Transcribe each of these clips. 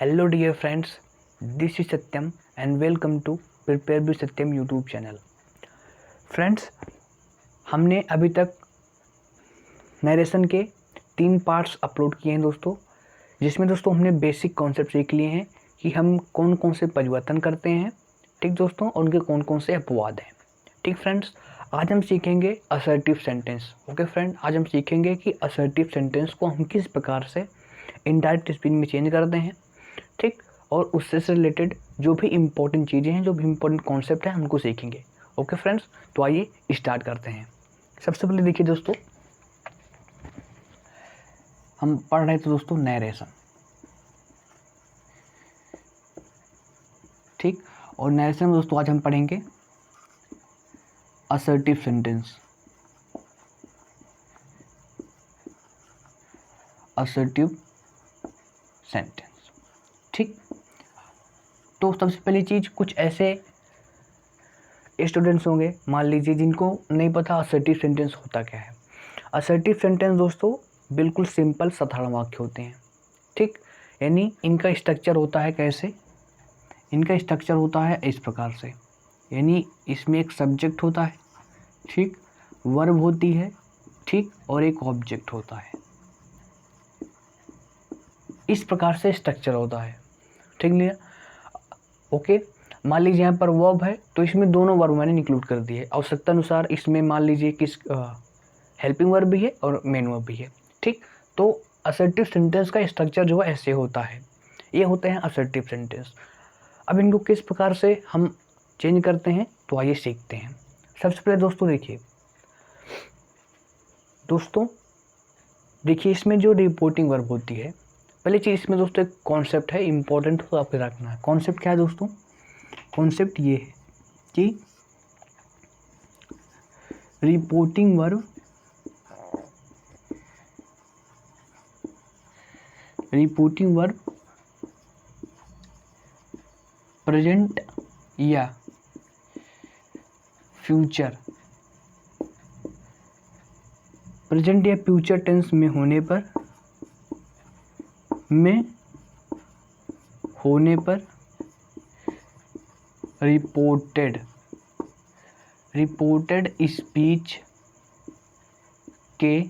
Hello dear friends, this is Satyam and welcome to prepare with Satyam YouTube channel. Friends, हमने अभी तक narration के 3 parts upload किए हैं दोस्तों, जिसमें दोस्तों हमने बेसिक कॉन्सेप्ट सीख लिए हैं कि हम कौन कौन से परिवर्तन करते हैं, ठीक दोस्तों, और उनके कौन कौन से अपवाद हैं। ठीक फ्रेंड्स, आज हम सीखेंगे असर्टिव सेंटेंस। ओके फ्रेंड, आज हम सीखेंगे कि असर्टिव सेंटेंस को हम किस प्रकार से इनडायरेक्ट स्पीच में चेंज करते हैं, ठीक, और उससे से रिलेटेड जो भी इम्पोर्टेंट चीज़ें हैं, जो भी इम्पोर्टेंट कॉन्सेप्ट हैं, उनको सीखेंगे। ओके फ्रेंड्स, तो आइए स्टार्ट करते हैं। सबसे पहले देखिए दोस्तों, हम पढ़ रहे थे दोस्तों नरेशन, ठीक, और नरेशन में दोस्तों आज हम पढ़ेंगे असर्टिव सेंटेंस। असर्टिव सेंटेंस, ठीक। तो सबसे पहली चीज़, कुछ ऐसे स्टूडेंट्स होंगे मान लीजिए जिनको नहीं पता असर्टिव सेंटेंस होता क्या है। असर्टिव सेंटेंस दोस्तों बिल्कुल सिंपल साधारण वाक्य होते हैं, ठीक। यानी इनका स्ट्रक्चर होता है कैसे, इनका स्ट्रक्चर होता है इस प्रकार से। यानी इसमें एक सब्जेक्ट होता है, ठीक, वर्ब होती है, ठीक, और एक ऑब्जेक्ट होता है। इस प्रकार से स्ट्रक्चर होता है, ठीक लिया। ओके, मान लीजिए यहाँ पर वर्ब है तो इसमें दोनों वर्ब मैंने इंक्लूड कर दिए आवश्यकता अनुसार। इसमें मान लीजिए किस हेल्पिंग वर्ब भी है और मेन वर्ब भी है, ठीक। तो असर्टिव सेंटेंस का स्ट्रक्चर जो है ऐसे होता है, ये होते हैं असर्टिव सेंटेंस। अब इनको किस प्रकार से हम चेंज करते हैं तो आइए सीखते हैं। सबसे पहले दोस्तों देखिए इसमें जो रिपोर्टिंग वर्ब होती है, पहली चीज़ इसमें दोस्तों एक कॉन्सेप्ट है, इंपॉर्टेंट तो आपको रखना है। कॉन्सेप्ट क्या है दोस्तों? कॉन्सेप्ट ये है कि रिपोर्टिंग वर्ब प्रेजेंट या फ्यूचर, प्रेजेंट या फ्यूचर टेंस में होने पर रिपोर्टेड स्पीच के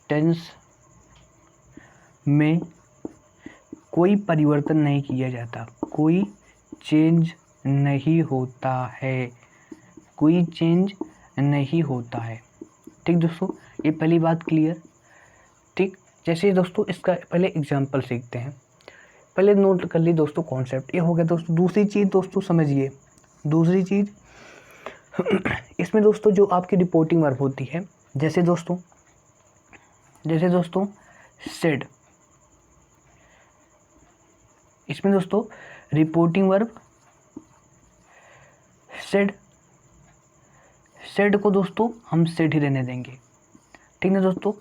टेंस में कोई परिवर्तन नहीं किया जाता, कोई चेंज नहीं होता है, कोई चेंज नहीं होता है, ठीक दोस्तों। ये पहली बात क्लियर, ठीक। जैसे दोस्तों इसका पहले एग्जांपल सीखते हैं। पहले नोट कर ली दोस्तों कॉन्सेप्ट, ये हो गया दोस्तों। दूसरी चीज़ दोस्तों समझिए, दूसरी चीज़ इसमें दोस्तों जो आपकी रिपोर्टिंग वर्ब होती है, जैसे दोस्तों सेड, इसमें दोस्तों रिपोर्टिंग वर्ब सेड को दोस्तों हम सेड ही रहने देंगे, ठीक ना दोस्तों।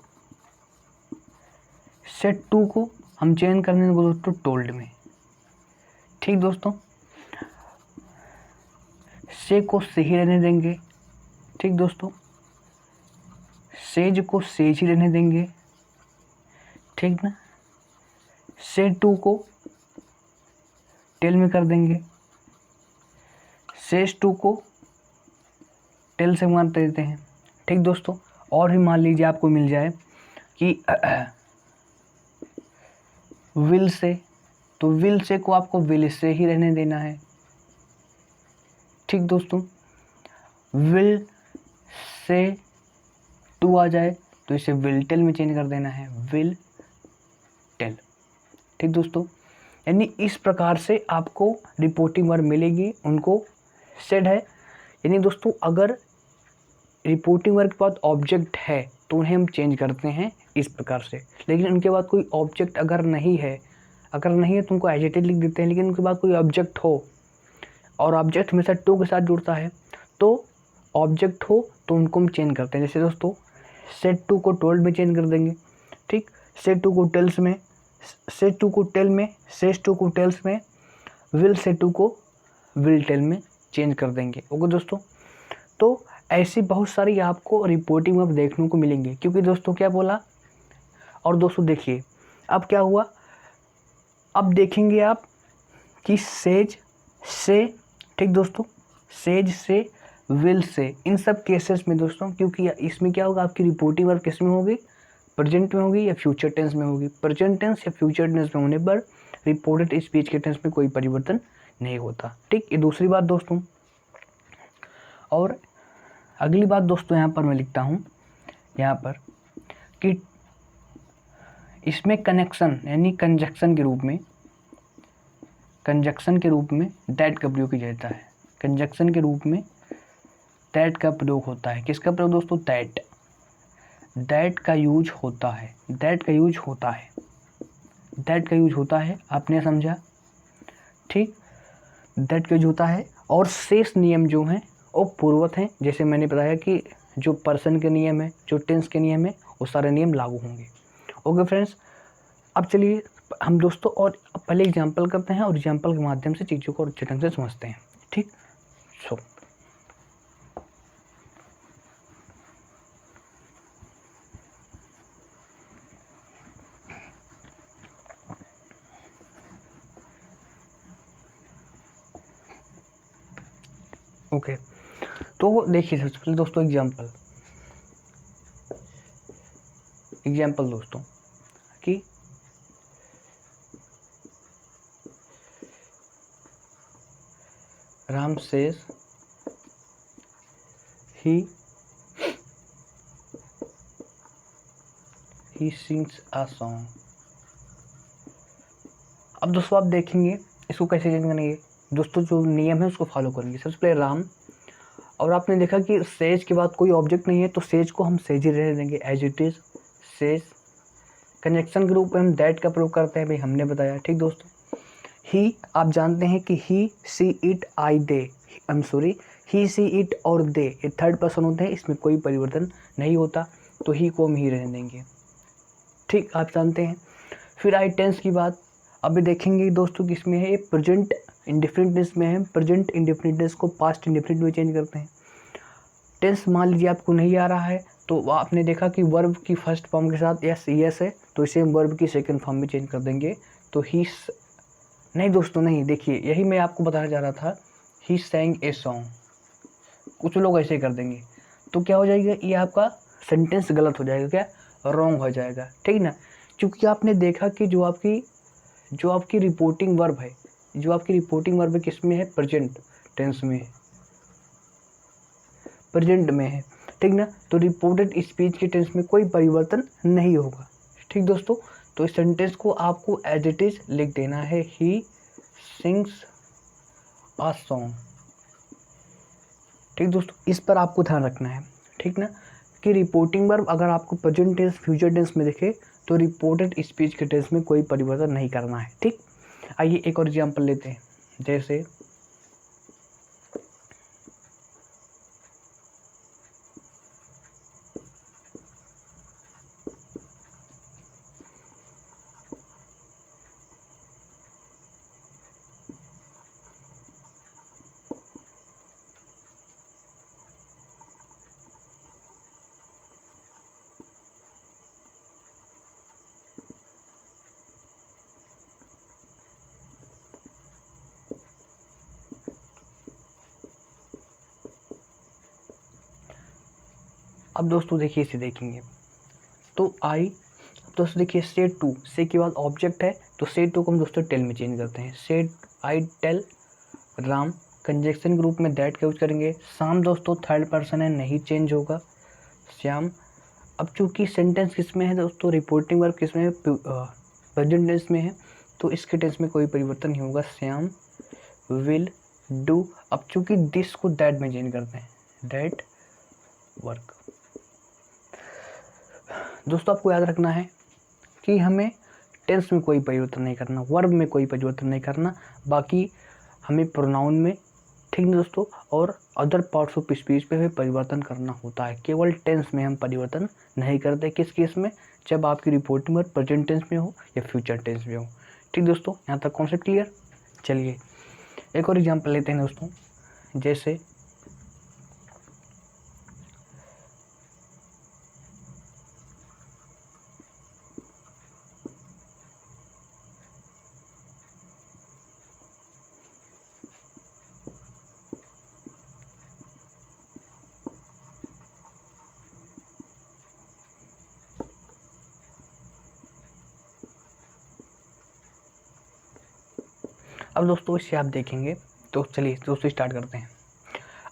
सेड टू को हम चेंज करने देंगे दोस्तों टोल्ड में, ठीक दोस्तों। से को से ही रहने देंगे, ठीक दोस्तों। सेज को सेज ही रहने देंगे, ठीक ना। से टू को टेल में कर देंगे, सेज टू को टेल से मार देते हैं, ठीक दोस्तों। और भी मान लीजिए आपको मिल जाए कि विल से, तो विल से को आपको विल से ही रहने देना है, ठीक दोस्तों। विल से टू आ जाए तो इसे विल टेल में चेंज कर देना है, विल टेल, ठीक दोस्तों। यानी इस प्रकार से आपको रिपोर्टिंग वर्ब मिलेगी, उनको सेड है। यानी दोस्तों अगर रिपोर्टिंग वर्ब के बाद ऑब्जेक्ट है तो उन्हें हम चेंज करते हैं इस प्रकार से। लेकिन उनके बाद कोई ऑब्जेक्ट अगर नहीं है तो उनको एज इट इज लिख देते हैं। लेकिन उनके बाद कोई ऑब्जेक्ट हो, और ऑब्जेक्ट हमेशा टू के साथ जुड़ता है, तो ऑब्जेक्ट हो तो उनको हम चेंज करते हैं। जैसे दोस्तों सेड टू को टोल्ड में चेंज कर देंगे, ठीक। सेड टू को टेल्स में, सेड टू को टेल में, सेज टू को टेल्स में, विल से टू को विल टेल में चेंज कर देंगे। ओके दोस्तों, तो ऐसी बहुत सारी आपको रिपोर्टिंग वर्ब देखने को मिलेंगी। क्योंकि दोस्तों क्या बोला, और दोस्तों देखिए अब क्या हुआ, अब देखेंगे आप कि सेज से, ठीक दोस्तों, सेज से, विल से, इन सब केसेस में दोस्तों, क्योंकि इसमें क्या होगा, आपकी रिपोर्टिंग वर्ब किस में होगी, प्रेजेंट में होगी या फ्यूचर टेंस में होगी। प्रेजेंट टेंस या फ्यूचर टेंस में होने पर रिपोर्टेड स्पीच के टेंस में कोई परिवर्तन नहीं होता। ठीक, ये दूसरी बात दोस्तों। और अगली बात दोस्तों यहाँ पर मैं लिखता हूँ यहाँ पर कि इसमें कनेक्शन यानी कंजक्शन के रूप में, कंजक्शन के रूप में दैट का प्रयोग किया जाता है। कंजक्शन के रूप में दैट का प्रयोग होता है। किसका प्रयोग दोस्तों, दैट, दैट का यूज होता है, दैट का यूज होता है, दैट का यूज होता है। आपने समझा, ठीक, दैट का यूज होता है। और शेष नियम जो हैं वो पूर्वत हैं। जैसे मैंने बताया कि जो पर्सन के नियम है, जो टेंस के नियम है, वो सारे नियम लागू होंगे। ओके फ्रेंड्स, अब चलिए हम दोस्तों और पहले एग्जाम्पल करते हैं और एग्जाम्पल के माध्यम से चीज़ों को अच्छे ढंग से समझते हैं। ठीक, सो ओके, तो देखिए सबसे पहले दोस्तों एग्जाम्पल दोस्तों कि Ram says he sings a song. अब दोस्तों आप देखेंगे इसको कैसे चेंज करेंगे। दोस्तों जो नियम है उसको फॉलो करेंगे। सबसे पहले राम, और आपने देखा कि सेज के बाद कोई ऑब्जेक्ट नहीं है तो सेज को हम सेज ही रहने देंगे, as it is sage. Connection के रूप में हम दैट का प्रयोग करते हैं, भाई हमने बताया। ठीक दोस्तों, ही, आप जानते हैं कि he, she, it, I, they, I am sorry, he, she, it और दे ये थर्ड पर्सन होते हैं, इसमें कोई परिवर्तन नहीं होता, तो ही को हम ही रहने देंगे। ठीक, आप जानते हैं। फिर आई टेंस की बात अभी देखेंगे दोस्तों, किसमें है, ये प्रेजेंट इंडेफिनिट में है। प्रेजेंट इंडेफिनिट को पास्ट इंडेफिनिट में चेंज करते हैं। टेंस मान लीजिए आपको नहीं आ रहा है तो आपने देखा कि वर्ब की फर्स्ट फॉर्म के साथ यस यस है, तो इसे हम वर्ब की सेकंड फॉर्म में चेंज कर देंगे। तो ही, नहीं दोस्तों नहीं, देखिए यही मैं आपको बताना चाह रहा था, ही सैंग ए सॉन्ग, कुछ लोग ऐसे कर देंगे तो क्या हो जाएगा, ये आपका सेंटेंस गलत हो जाएगा, क्या रॉन्ग हो जाएगा। ठीक ना, क्योंकि आपने देखा कि जो आपकी रिपोर्टिंग वर्ब है, जो आपकी रिपोर्टिंग वर्ब किस में है, प्रेजेंट टेंस में है, प्रेजेंट में है। ठीक ना, तो रिपोर्टेड स्पीच के टेंस में कोई परिवर्तन नहीं होगा। ठीक दोस्तों, तो इस सेंटेंस को आपको एज इट इज लिख देना है, ही सिंग्स अ सॉन्ग। ठीक दोस्तों, इस पर आपको ध्यान रखना है। ठीक ना, कि रिपोर्टिंग वर्ब अगर आपको प्रेजेंट टेंस फ्यूचर टेंस में दिखे तो रिपोर्टेड स्पीच के टेंस में कोई परिवर्तन नहीं करना है। ठीक, आइए एक और एग्जांपल लेते हैं। जैसे अब दोस्तों देखिए, इसे देखेंगे तो आई, दोस्तों देखिए से टू, से के बाद ऑब्जेक्ट है तो से टू को हम दोस्तों टेल में चेंज करते हैं। से आई टेल राम, कंजक्शन के रूप में दैट का यूज करेंगे। शाम दोस्तों थर्ड पर्सन है, नहीं चेंज होगा, श्याम। अब चूंकि सेंटेंस किस में है दोस्तों, रिपोर्टिंग वर्ब किस में है, प्रेजेंट टेंस में है, तो इसके टेंस में कोई परिवर्तन नहीं होगा, श्याम विल डू। अब चूंकि दिस को दैट में चेंज करते हैं, दैट वर्क। दोस्तों आपको याद रखना है कि हमें टेंस में कोई परिवर्तन नहीं करना, वर्ब में कोई परिवर्तन नहीं करना, बाकी हमें प्रोनाउन में, ठीक है दोस्तों, और अदर पार्ट्स ऑफ स्पीच पे भी परिवर्तन करना होता है। केवल टेंस में हम परिवर्तन नहीं करते। किस केस में, जब आपकी रिपोर्टिंग वर्ब प्रेजेंट टेंस में हो या फ्यूचर टेंस में हो। ठीक दोस्तों, यहाँ तक कॉन्सेप्ट क्लियर। चलिए एक और एग्जाम्पल लेते हैं दोस्तों। जैसे अब दोस्तों इससे आप देखेंगे, तो चलिए दोस्तों स्टार्ट करते हैं।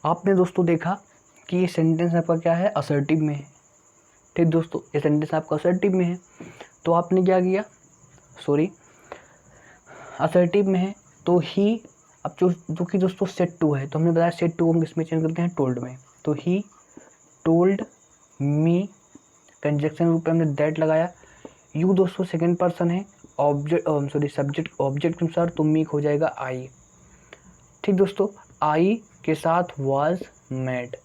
आपने दोस्तों देखा कि ये सेंटेंस आपका क्या है, असर्टिव में है। ठीक दोस्तों, ये सेंटेंस आपका असर्टिव में है, तो आपने क्या किया, असर्टिव में है तो ही, अब जो कि दोस्तों सेट टू है, तो हमने बताया सेट टू हम किस में चेंज करते हैं, टोल्ड में। तो ही टोल्ड मी, कंजक्शन रूप में हमने दैट लगाया। यू दोस्तों सेकंड पर्सन है, सब्जेक्ट ऑब्जेक्ट के अनुसार, तो मी हो जाएगा आई। ठीक दोस्तों, आई के साथ वाज मेड।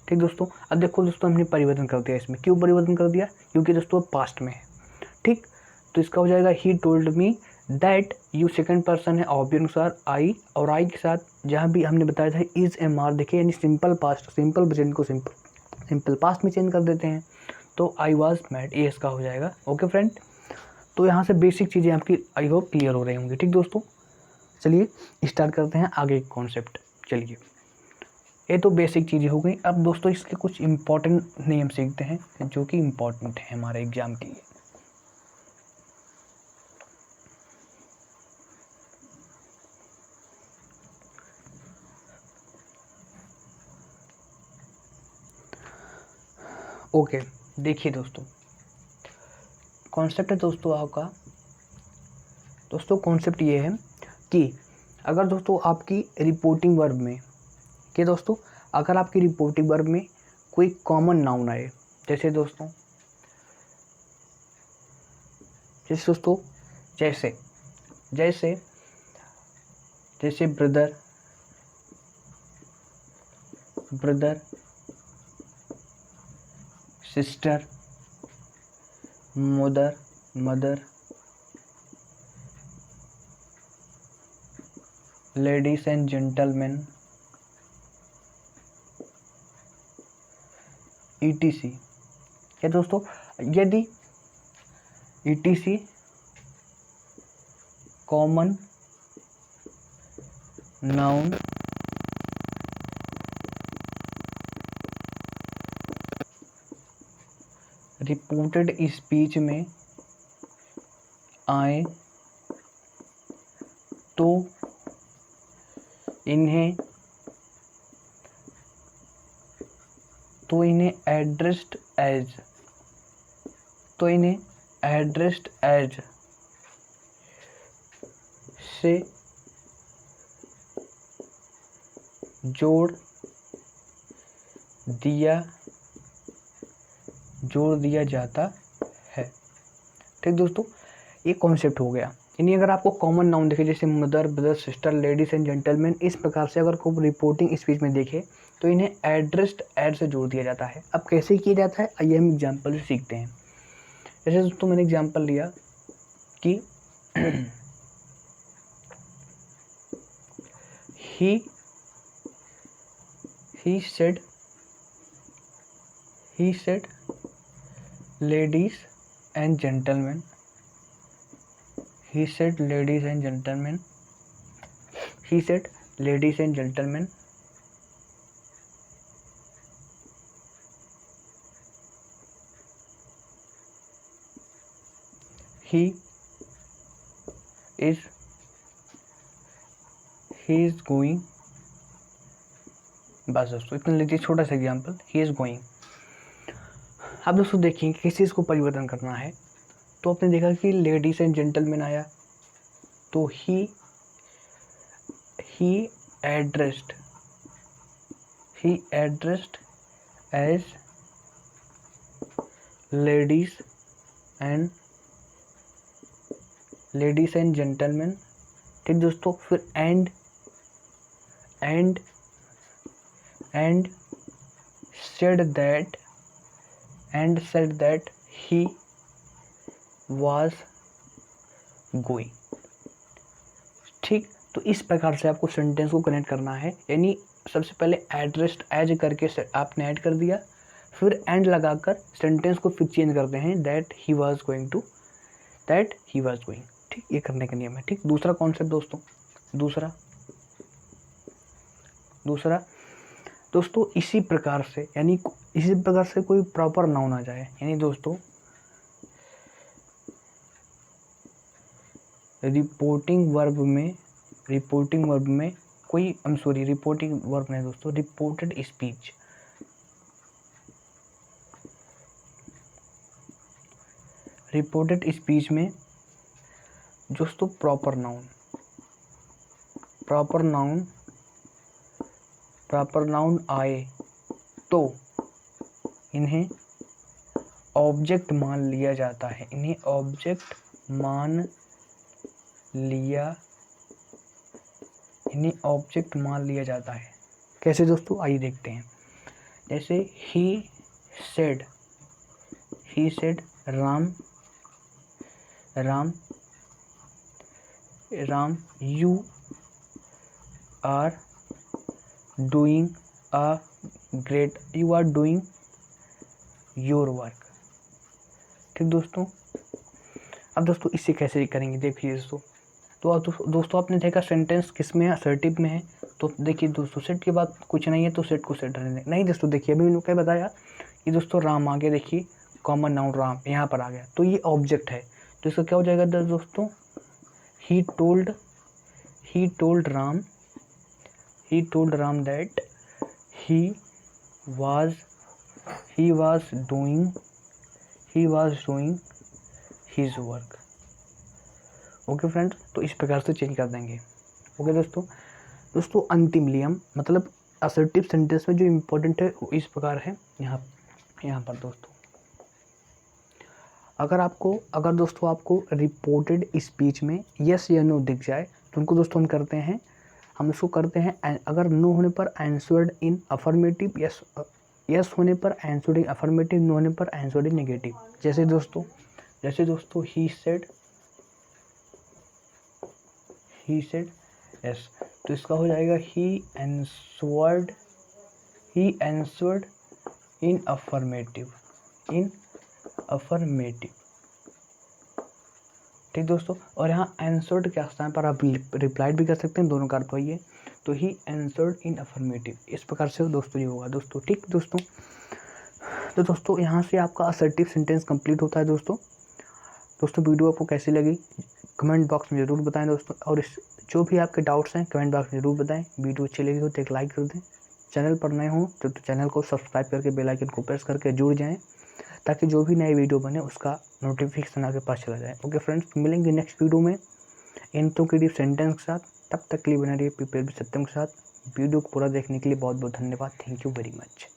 ठीक दोस्तों, अब देखो दोस्तों हमने परिवर्तन कर दिया इसमें, क्यों परिवर्तन कर दिया, क्योंकि दोस्तों पास्ट में है। ठीक, तो इसका हो जाएगा he told me that, you second person है, ऑब्जेक्ट अनुसार आई, और आई के साथ जहाँ भी हमने बताया था इज एम आर, देखिए यानी सिंपल पास्ट, सिंपल प्रेजेंट को सिंपल पास्ट में चेंज कर देते हैं, तो आई वाज मैड, ये इसका हो जाएगा। ओके फ्रेंड, तो यहाँ से बेसिक चीज़ें आपकी आई होप क्लियर हो रही होंगी। ठीक दोस्तों, चलिए स्टार्ट करते हैं आगे कॉन्सेप्ट। चलिए, ये तो बेसिक चीज़ें हो गई। अब दोस्तों इसके कुछ इम्पॉर्टेंट नियम सीखते हैं जो कि इम्पॉर्टेंट है हमारे एग्जाम के लिए। ओके, देखिए दोस्तों, कॉन्सेप्ट है दोस्तों आपका, दोस्तों कॉन्सेप्ट ये है कि अगर दोस्तों आपकी रिपोर्टिंग वर्ब में, कि दोस्तों अगर आपकी रिपोर्टिंग वर्ब में कोई कॉमन नाउन आए, जैसे दोस्तों जैसे brother, sister, mother, ladies and gentleman, ETC। क्या दोस्तों, यदि ETC common noun reported speech में आए तो इन्हें एड्रेस्ड एज से जोड़ दिया जाता है। ठीक दोस्तों, ये कॉन्सेप्ट हो गया। यानी अगर आपको कॉमन नाउन देखे, जैसे mother, brother, sister, ladies and gentleman, इस प्रकार से अगर कोई रिपोर्टिंग स्पीच में देखे तो इन्हें एड्रेस्ड एज से जोड़ दिया जाता है। अब कैसे किया जाता है, आइए हम एग्जाम्पल से सीखते हैं। जैसे दोस्तों मैंने एग्जाम्पल लिया कि he said ladies and gentlemen, he said ladies and gentlemen, he said ladies and gentlemen, he is going, बस दोस्तों इतना लीजिए, छोटा सा एग्जाम्पल, ही इज गोइंग। अब दोस्तों देखिए किस चीज़ को परिवर्तन करना है, तो आपने देखा कि लेडीज एंड जेंटलमैन आया, तो he addressed as ladies and gentleman. ठीक दोस्तों, फिर and said that he was going। ठीक, तो इस प्रकार से आपको सेंटेंस को कनेक्ट करना है। यानी सबसे पहले एड्रेस्ड एज करके आपने ऐड कर दिया, फिर एंड लगाकर सेंटेंस को फिर चेंज करते हैं, दैट ही वाज गोइंग। ठीक, ये करने का नियम है। ठीक, दूसरा कॉन्सेप्ट दोस्तों, दूसरा दोस्तों इसी प्रकार से कोई प्रॉपर नाउन आ जाए, यानी दोस्तों रिपोर्टिंग वर्ब में कोई रिपोर्टिंग वर्ब नहीं दोस्तों, रिपोर्टेड स्पीच। रिपोर्टेड स्पीच में दोस्तों प्रॉपर नाउन आए तो इन्हें ऑब्जेक्ट मान लिया जाता है, इन्हें ऑब्जेक्ट मान लिया जाता है। कैसे दोस्तों, आइए देखते हैं। जैसे ही said Ram you are doing your work. ठीक दोस्तों, अब दोस्तों इसे कैसे करेंगे देखिए दोस्तों। तो दोस्तों आपने देखा सेंटेंस किस में है, असर्टिव में है। तो देखिए दोस्तों, सेट के बाद कुछ नहीं है तो सेट को सेट रहने दें। नहीं दोस्तों देखिए, अभी मैंने क्या बताया कि दोस्तों राम आगे देखिए कॉमन नाउन राम यहाँ पर आ गया, तो ये ऑब्जेक्ट है, तो इसका क्या हो जाएगा दोस्तों, he told Ram that he was doing his work। Okay friends, तो इस प्रकार से चेंज कर देंगे। ओके दोस्तों अंतिम नियम मतलब असर्टिव सेंटेंस में जो इम्पोर्टेंट है वो इस प्रकार है। यहाँ पर दोस्तों अगर दोस्तों आपको रिपोर्टेड स्पीच में यस या नो दिख जाए तो उनको दोस्तों हम उसको करते हैं अगर नो होने पर आंसर्ड इन अफर्मेटिव, यस होने पर आंसर्ड इन अफर्मेटिव, नो होने पर आंसर्ड इन नेगेटिव। जैसे दोस्तों ही सेड यस, तो इसका हो जाएगा ही आंसर्ड इन अफर्मेटिव। ठीक दोस्तों, और यहाँ आंसर्ड के स्थान पर आप रिप्लाइड भी कर सकते हैं, दोनों का अर्थ वही है। तो ही आंसर्ड इन अफर्मेटिव, इस प्रकार से दोस्तों ये होगा दोस्तों। ठीक दोस्तों, तो दोस्तों यहाँ से आपका असर्टिव सेंटेंस कंप्लीट होता है दोस्तों। वीडियो आपको कैसी लगी कमेंट बॉक्स में ज़रूर बताएं दोस्तों, और जो भी आपके डाउट्स हैं कमेंट बॉक्स में ज़रूर बताएं। वीडियो अच्छी लगी हो तो एक लाइक कर दें, चैनल पर नए हो तो चैनल को सब्सक्राइब करके बेल आइकन को प्रेस करके जुड़ जाएं, ताकि जो भी नए वीडियो बने उसका नोटिफिकेशन आपके पास चला जाए। ओके फ्रेंड्स, मिलेंगे नेक्स्ट वीडियो में इंट्रोगेटिव सेंटेंस के साथ। तब तक के लिए बने रहिए प्रिपेयर विद सत्यम के साथ। वीडियो को पूरा देखने के लिए बहुत बहुत धन्यवाद। Thank you very much.